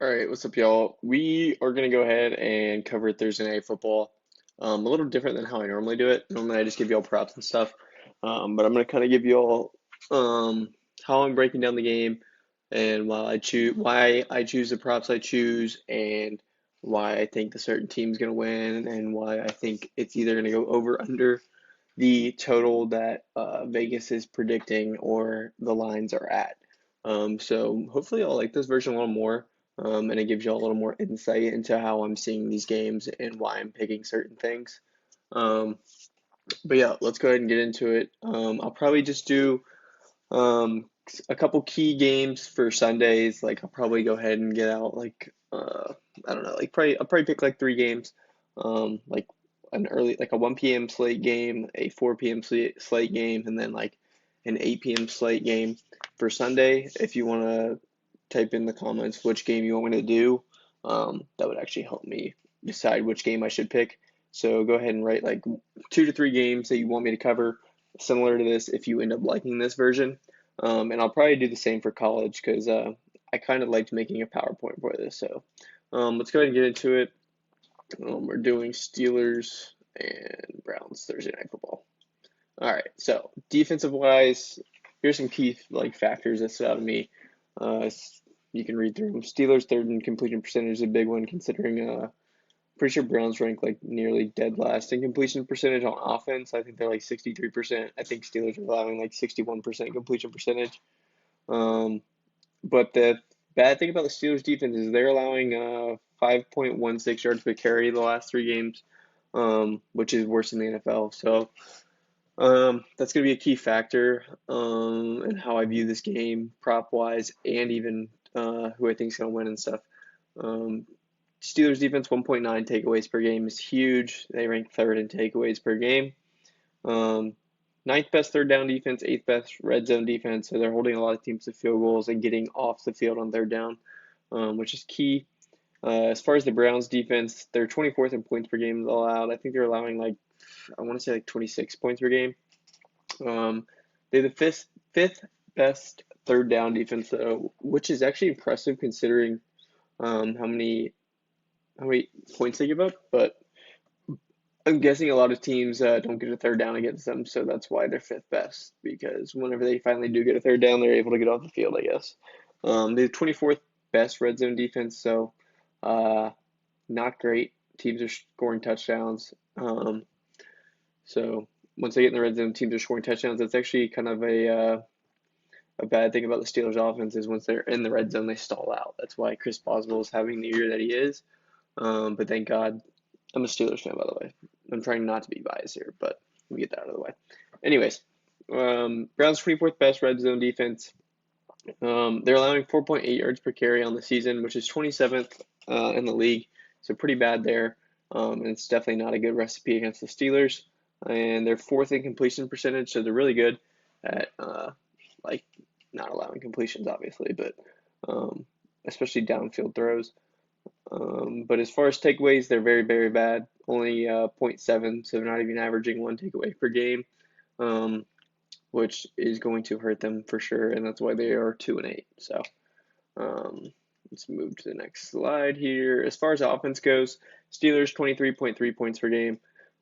All right, what's up, y'all? We are going to go ahead and cover Thursday Night Football. A little different than how I normally do it. Normally, I just give y'all props and stuff. But I'm going to kind of give y'all how I'm breaking down the game and why I choose the props I choose and why I think the certain team's going to win and why I think it's either going to go over under the total that Vegas is predicting or the lines are at. So hopefully I'll like this version a little more, and it gives you all a little more insight into how I'm seeing these games and why I'm picking certain things. Um, but yeah, let's go ahead and get into it. I'll probably just do a couple key games for Sundays. Like I'll probably go ahead and get out I don't know, I'll probably pick like three games. Like an early like a 1 p.m. slate game, a 4 p.m. slate game, and then like an 8 p.m. slate game for Sunday. If you want to type in the comments which game you want me to do, that would actually help me decide which game I should pick. So go ahead and write like 2 to 3 games that you want me to cover similar to this if you end up liking this version. And I'll probably do the same for college because I kind of liked making a PowerPoint for this. So let's go ahead and get into it. We're doing Steelers and Browns Thursday Night Football. All right, so defensive wise, here's some key like factors that stood out to me. Uh, you can read through them. Steelers third in completion percentage is a big one considering pretty sure Browns rank like nearly dead last in completion percentage on offense. I think they're like 63%. I think Steelers are allowing like 61% completion percentage. Um, but the bad thing about the Steelers defense is they're allowing 5.16 yards per carry the last 3 games, which is worse than the NFL. So that's going to be a key factor in how I view this game, prop wise, and even who I think is going to win and stuff. Um, Steelers defense 1.9 takeaways per game is huge. They rank third in takeaways per game. Um, Ninth best third down defense, eighth best red zone defense. So they're holding a lot of teams to field goals and getting off the field on third down, which is key. As far as the Browns defense, they're 24th in points per game allowed. I think they're allowing I want to say like 26 points per game. They're the fifth best third down defense, though, which is actually impressive considering how many points they give up. But I'm guessing a lot of teams don't get a third down against them, so that's why they're fifth best. Because whenever they finally do get a third down, they're able to get off the field, I guess. They're 24th best red zone defense, so uh, not great. Teams are scoring touchdowns. So once they get in the red zone, teams are scoring touchdowns. That's actually kind of a bad thing about the Steelers' offense is once they're in the red zone, they stall out. That's why Chris Boswell is having the year that he is. But thank God, I'm a Steelers fan, by the way. I'm trying not to be biased here, but let me get that out of the way. Anyways, Browns 24th best red zone defense. They're allowing 4.8 yards per carry on the season, which is 27th in the league, so pretty bad there. And it's definitely not a good recipe against the Steelers. And they're fourth in completion percentage, so they're really good at like not allowing completions, obviously, but um, especially downfield throws. But as far as takeaways, they're very, very bad. Only zero point 0.7, so they're not even averaging one takeaway per game, um, which is going to hurt them for sure, and that's why they are 2-8. So um, let's move to the next slide here. As far as offense goes, Steelers 23.3 points per game,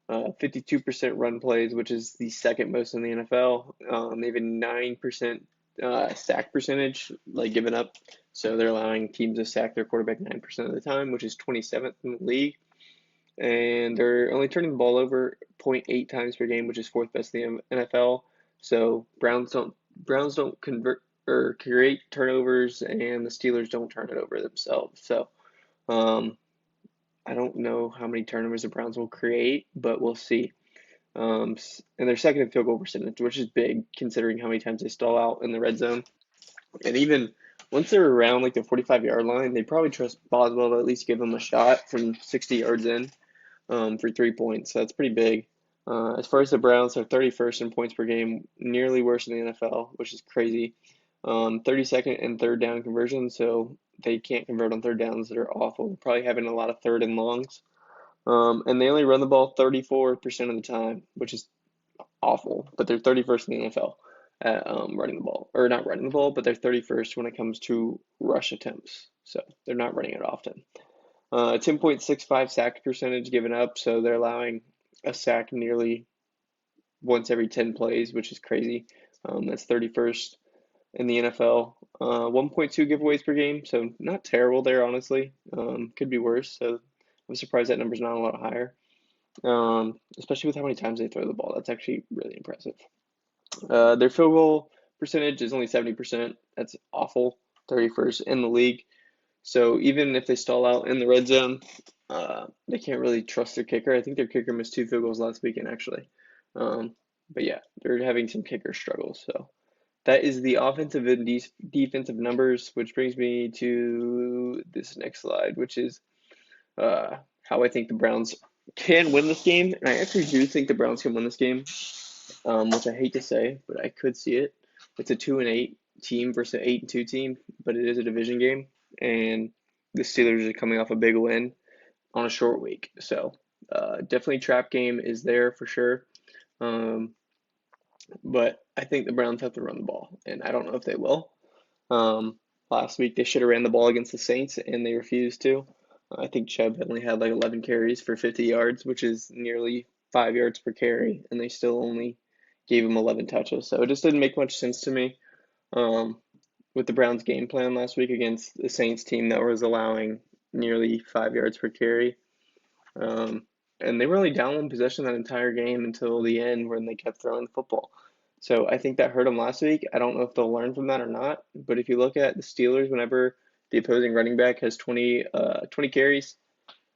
52% run plays, which is the second most in the NFL. They have a 9% sack percentage, like given up. So they're allowing teams to sack their quarterback 9% of the time, which is 27th in the league. And they're only turning the ball over zero point 0.8 times per game, which is fourth best in the NFL. So Browns don't convert or create turnovers, and the Steelers don't turn it over themselves. So um, I don't know how many turnovers the Browns will create, but we'll see. And they're second in field goal percentage, which is big considering how many times they stall out in the red zone. And even once they're around like the 45-yard line, they probably trust Boswell to at least give them a shot from 60 yards in for 3 points. So that's pretty big. As far as the Browns, they're 31st in points per game, nearly worse than the NFL, which is crazy. 32nd in third down conversion, so they can't convert on third downs that are awful. They're probably having a lot of third and longs. And they only run the ball 34% of the time, which is awful, but they're 31st in the NFL at running the ball. Or not running the ball, but they're 31st when it comes to rush attempts. so they're not running it often. 10.65 sack percentage given up, so they're allowing a sack nearly once every 10 plays, which is crazy. That's 31st in the NFL. 1.2 giveaways per game, so not terrible there, honestly. Could be worse, so I'm surprised that number's not a lot higher. Especially with how many times they throw the ball. That's actually really impressive. Their field goal percentage is only 70%. That's awful. 31st in the league. So even if they stall out in the red zone, they can't really trust their kicker. I think their kicker missed 2 field goals last weekend, actually. But yeah, they're having some kicker struggles. So that is the offensive and defensive numbers, which brings me to this next slide, which is how I think the Browns can win this game. And I actually do think the Browns can win this game, which I hate to say, but I could see it. It's a 2-8 team versus an 8-2 team, but it is a division game, and the Steelers are coming off a big win on a short week. So definitely trap game is there for sure. But I think the Browns have to run the ball, and I don't know if they will. Last week they should have ran the ball against the Saints, and they refused to. I think Chubb only had like 11 carries for 50 yards, which is nearly 5 yards per carry, and they still only gave him 11 touches. So it just didn't make much sense to me. With the Browns' game plan last week against the Saints team that was allowing nearly 5 yards per carry. And they were only down one possession that entire game until the end when they kept throwing the football. So I think that hurt them last week. I don't know if they'll learn from that or not. But if you look at the Steelers, whenever the opposing running back has 20 carries,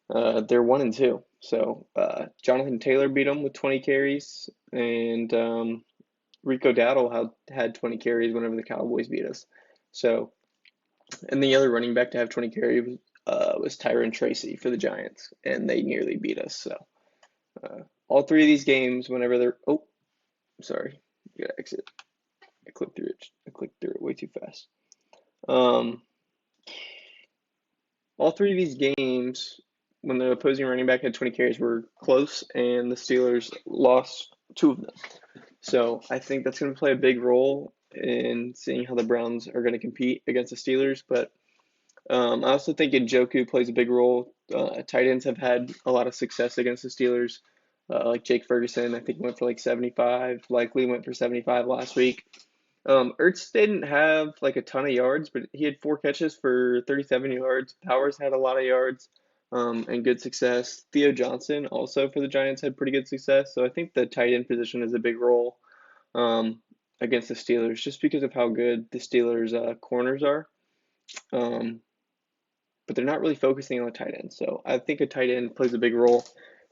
they're 1-2. So Jonathan Taylor beat them with 20 carries, and Rico Dowdle had 20 carries whenever the Cowboys beat us. So, and the other running back to have 20 carries was Tyron Tracy for the Giants, and they nearly beat us. So, all three of these games, whenever they're sorry, you gotta exit. I clicked through it way too fast. All three of these games, when the opposing running back had 20 carries, were close, and the Steelers lost 2 of them. So I think that's going to play a big role in seeing how the Browns are going to compete against the Steelers. But I also think Njoku plays a big role. Tight ends have had a lot of success against the Steelers, like Jake Ferguson. I think went for like 75. Likely went for 75 last week. Ertz didn't have like a ton of yards, but he had 4 catches for 37 yards. Powers had a lot of yards and good success. Theo Johnson also for the Giants had pretty good success. So I think the tight end position is a big role against the Steelers just because of how good the Steelers' corners are. But they're not really focusing on the tight end. So I think a tight end plays a big role.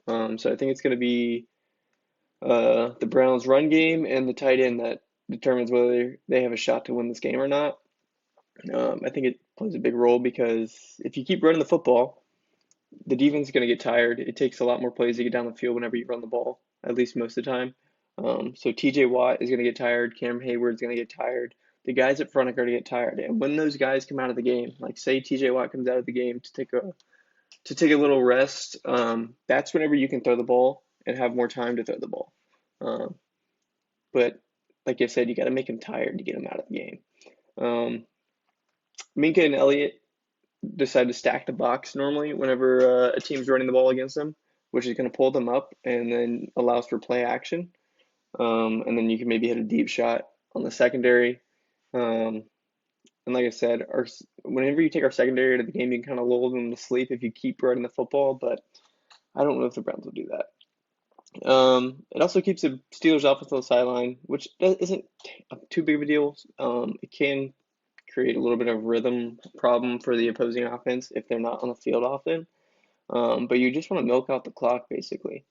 So I think it's going to be the Browns' run game and the tight end that determines whether they have a shot to win this game or not. I think it plays a big role because if you keep running the football, the defense is going to get tired. It takes a lot more plays to get down the field whenever you run the ball, at least most of the time. So TJ Watt is going to get tired. Cam Hayward's going to get tired. The guys up front are going to get tired. And when those guys come out of the game, like say TJ Watt comes out of the game to take a little rest, that's whenever you can throw the ball and have more time to throw the ball. But like I said, you got to make them tired to get them out of the game. Minkah and Elliott decide to stack the box normally whenever a team's running the ball against them, which is going to pull them up and then allows for play action. And then you can maybe hit a deep shot on the secondary. And like I said, whenever you take our secondary to the game, you can kind of lull them to sleep if you keep running the football, but I don't know if the Browns will do that. It also keeps the Steelers off the sideline, which isn't too big of a deal. It can create a little bit of rhythm problem for the opposing offense if they're not on the field often. But you just want to milk out the clock basically.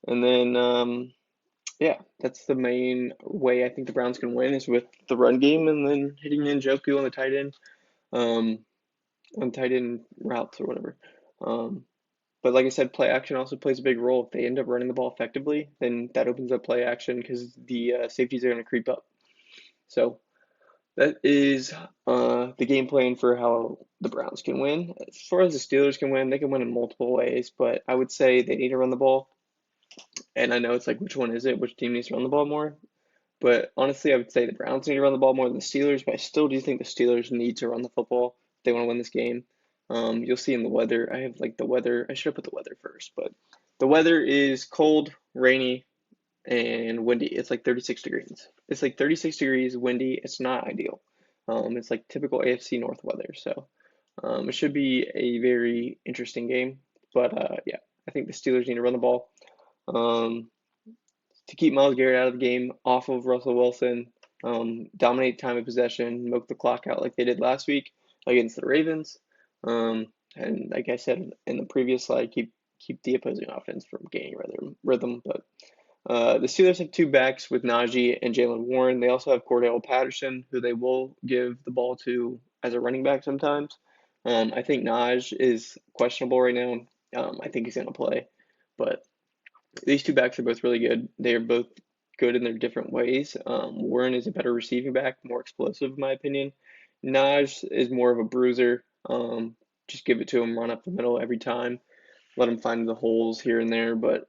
And then, yeah, that's the main way I think the Browns can win is with the run game and then hitting Njoku on the tight end routes or whatever. But like I said, play action also plays a big role. If they end up running the ball effectively, then that opens up play action because the safeties are going to creep up. So that is the game plan for how the Browns can win. As far as the Steelers can win, they can win in multiple ways, but I would say they need to run the ball. And I know it's like, which one is it? Which team needs to run the ball more? But honestly, I would say the Browns need to run the ball more than the Steelers, but I still do think the Steelers need to run the football if they want to win this game. You'll see in the weather. I have like the weather. I should have put the weather first, but the weather is cold, rainy, and windy. It's like 36 degrees. It's like 36 degrees, windy. It's not ideal. It's like typical AFC North weather. So it should be a very interesting game. But yeah, I think the Steelers need to run the ball um, to keep Myles Garrett out of the game, off of Russell Wilson, dominate time of possession, milk the clock out like they did last week against the Ravens. And like I said in the previous slide, keep the opposing offense from gaining rhythm. But the Steelers have two backs with Najee and Jalen Warren. They also have Cordell Patterson, who they will give the ball to as a running back sometimes. I think Naj is questionable right now. I think he's going to play, but these two backs are both really good. They are both good in their different ways. Warren is a better receiving back, more explosive, in my opinion. Naj is more of a bruiser. Just give it to him, run up the middle every time, let him find the holes here and there. But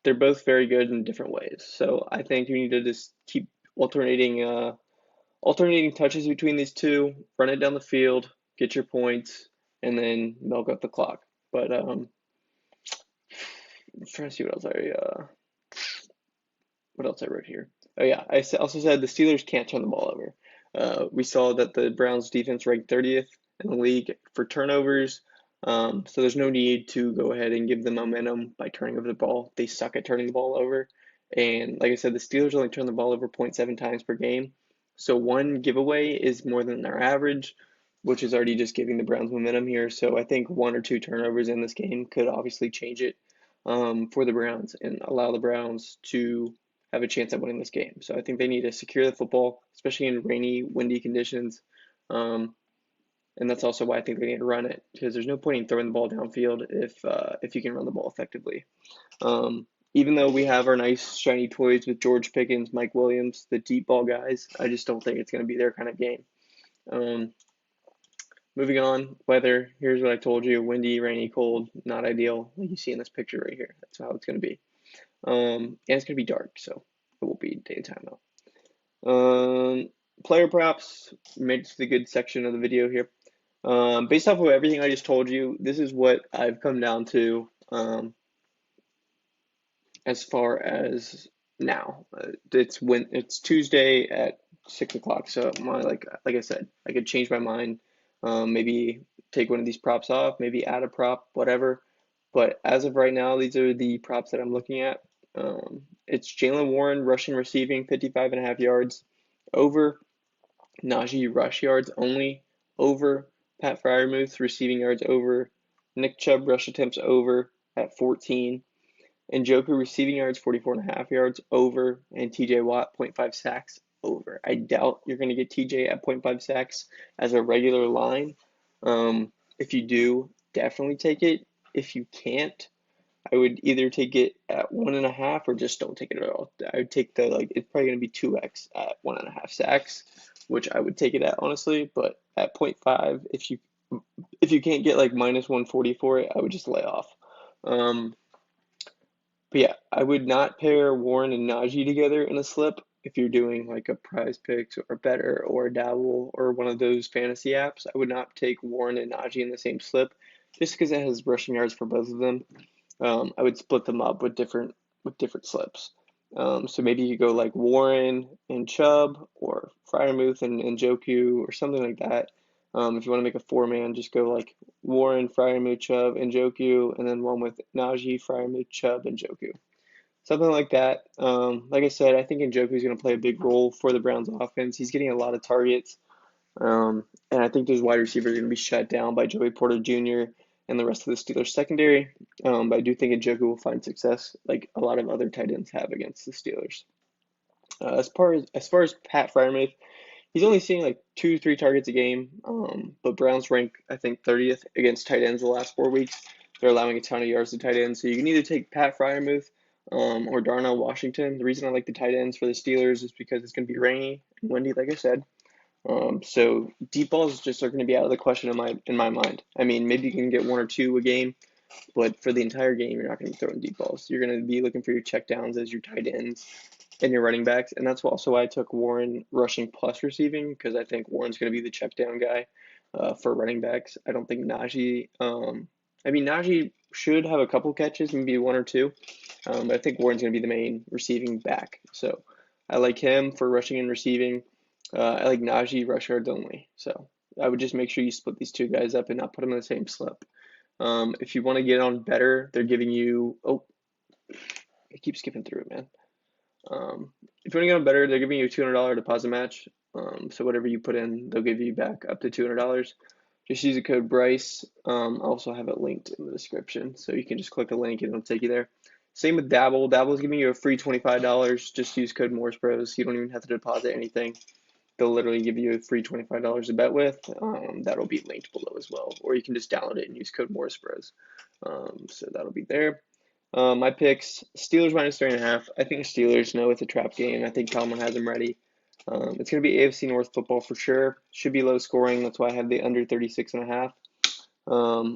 they're both very good in different ways. So I think you need to just keep alternating touches between these two, run it down the field, get your points, and then milk up the clock. But I'm trying to see what else I wrote here. Oh yeah, also said the Steelers can't turn the ball over. We saw that the Browns defense ranked 30th in the league for turnovers. So there's no need to go ahead and give them momentum by turning over the ball. They suck at turning the ball over. And like I said, the Steelers only turn the ball over 0.7 times per game. So one giveaway is more than their average, which is already just giving the Browns momentum here. So I think one or two turnovers in this game could obviously change it for the Browns and allow the Browns to have a chance at winning this game. So I think they need to secure the football, especially in rainy, windy conditions. And that's also why I think they need to run it, because there's no point in throwing the ball downfield if you can run the ball effectively. Even though we have our nice shiny toys with George Pickens, Mike Williams, the deep ball guys, I just don't think it's going to be their kind of game. Moving on, weather. Here's what I told you: windy, rainy, cold, not ideal, like you see in this picture right here. That's how it's going to be. And it's going to be dark, so it will be daytime though. Player props, made it to the good section of the video here. Based off of everything I just told you, this is what I've come down to as far as now. It's Tuesday at 6 o'clock, so like I said, I could change my mind. Maybe take one of these props off, maybe add a prop, whatever. But as of right now, these are the props that I'm looking at. It's Jalen Warren rushing, receiving 55.5 yards over. Najee rush yards only over. Pat Freiermuth receiving yards over. Nick Chubb rush attempts over at 14. Njoku receiving yards 44.5 yards over. And TJ Watt 0.5 sacks over. I doubt you're going to get TJ at 0.5 sacks as a regular line. If you do, definitely take it. If you can't, I would either take it at 1.5 or just don't take it at all. I would take it's probably going to be 2x at 1.5 sacks, which I would take it at honestly. But at 0.5, if you can't get like minus 140 for it, I would just lay off. But yeah, I would not pair Warren and Najee together in a slip if you're doing like a Prize Picks or Better or a Dabble or one of those fantasy apps. I would not take Warren and Najee in the same slip just because it has rushing yards for both of them. I would split them up with different slips. So maybe you go like Warren and Chubb or Freiermuth and Njoku or something like that. If you want to make a four-man, just go like Warren, Freiermuth, Chubb, Njoku, and then one with Najee, Freiermuth, Chubb, Njoku. Something like that. Like I said, I think Njoku is going to play a big role for the Browns offense. He's getting a lot of targets. And I think those wide receivers are going to be shut down by Joey Porter Jr. and the rest of the Steelers secondary. But I do think Njoku will find success like a lot of other tight ends have against the Steelers. As far as Pat Freiermuth, he's only seeing like 2-3 targets a game. But Browns rank, I think, 30th against tight ends the last 4 weeks. They're allowing a ton of yards to tight ends. So you can either take Pat Freiermuth or Darnell Washington. The reason I like the tight ends for the Steelers is because it's going to be rainy and windy, like I said. So deep balls just are going to be out of the question in my mind. I mean, maybe you can get one or two a game, but for the entire game, you're not going to be throwing deep balls. You're going to be looking for your check downs as your tight ends and your running backs, and that's also why I took Warren rushing plus receiving, because I think Warren's going to be the check down guy. for running backs. I don't think Najee. I mean, Najee should have a couple catches, maybe one or two. But I think Warren's going to be the main receiving back. So I like him for rushing and receiving. I like Najee rush yards only. So I would just make sure you split these two guys up and not put them in the same slip. If you want to get on better, they're giving you. Oh, I keep skipping through it, man. If you want to get on better, they're giving you a $200 deposit match. So whatever you put in, they'll give you back up to $200. Just use the code Bryce. I also have it linked in the description, so you can just click a link and it'll take you there. Same with Dabble. Dabble is giving you a free $25. Just use code Morris Bros. You don't even have to deposit anything. They'll literally give you a free $25 to bet with. That'll be linked below as well, or you can just download it and use code Morris Bros. So that'll be there. My picks: Steelers minus 3.5. I think Steelers know it's a trap game. I think Tomlin has them ready. It's going to be AFC North football for sure. Should be low scoring. That's why I have the under 36.5.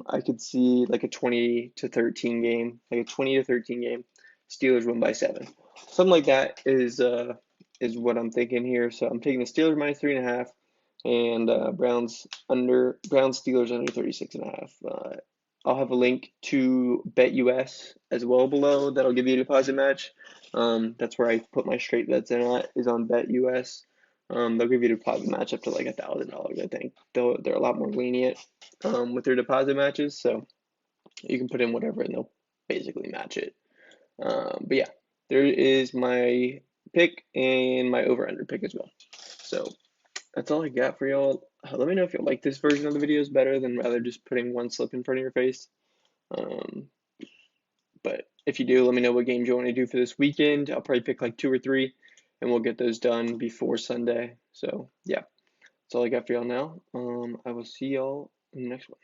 I could see like a 20 to 13 game, like a 20 to 13 game. Steelers win by 7. Something like that is what I'm thinking here. So I'm taking the Steelers minus 3.5 and Browns Steelers under 36.5. I'll have a link to BetUS as well below. That'll give you a deposit match. That's where I put my straight bets in at, is on BetUS. They'll give you a deposit match up to like $1,000, I think. They're a lot more lenient with their deposit matches, so you can put in whatever and they'll basically match it. But yeah, there is my pick and my over-under pick as well. So that's all I got for y'all. Let me know if you like this version of the videos better than rather just putting one slip in front of your face. But if you do, let me know what games you want to do for this weekend. I'll probably pick like 2 or 3, and we'll get those done before Sunday. So yeah, that's all I got for y'all now. I will see y'all in the next one.